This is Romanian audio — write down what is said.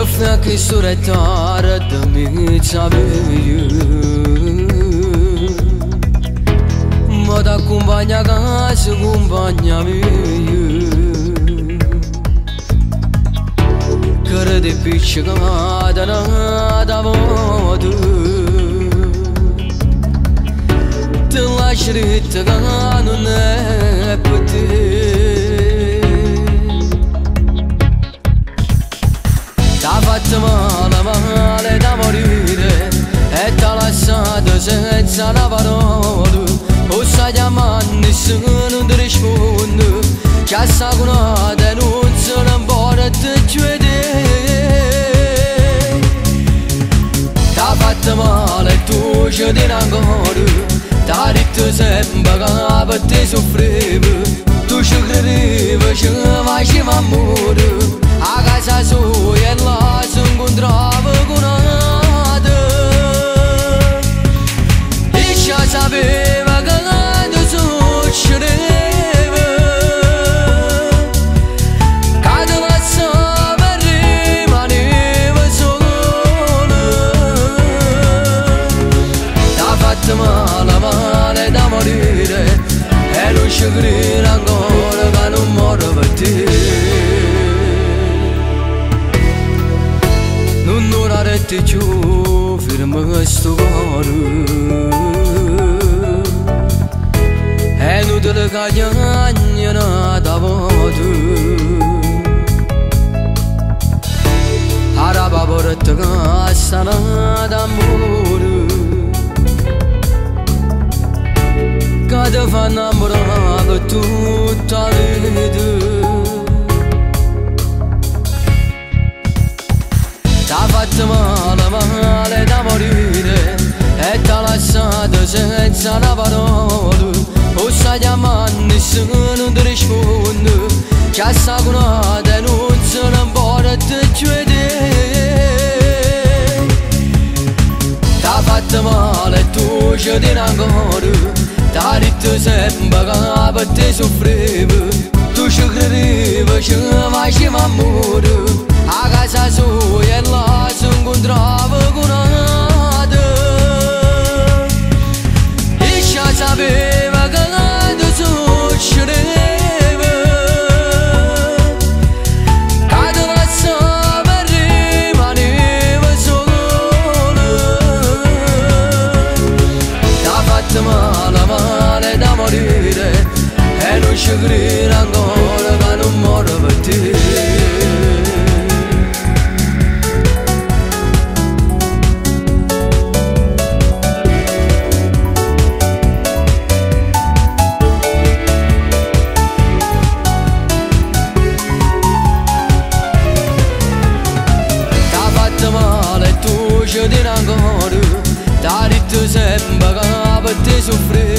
Fna che suretara da mi sabeyu Moda kumbanya gas kumbanya meyu Kara de pichga da vodu Tlaşrit ganu ne pati Male da morire e talassato senza la parola o sa chiamare nessuno ti risponde che sa con una denuncia non vuole te chiudere t'ha fatto male tu ci tieni ancora t'ha detto sempre che per te soffrivo tu ci credevi ci vai ci m'amore a casa sua e là si incontrava con un'altra e già sapeva che quando succedeva che ti lasciava e rimaneva sola t'ha fatto male da morire e non ci crede ancora che non muore per te Ti giù firma sto cuore e non te le cagliano da voto araba porta cassana d'amore che ti fa innamorare tutta la vita T'ha fatto male da morire e t'ha lasciato senza una parola o sa chiamare nessuno ti risponde che sa con una denuncia non vuole te chiudere t'ha fatto male tu ci tieni ancora t'ha detto sempre che per te soffrivo tu ci credevi ci vai ci m'amore a casa sua e là si incontrava con un'altra e già sapeva che quando succedeva che ti lasciava e rimaneva sola t'ha fatto male da morire e non ci crede ancora che non muore per te ci tieni ancora t'ha detto sempre che per te soffrivo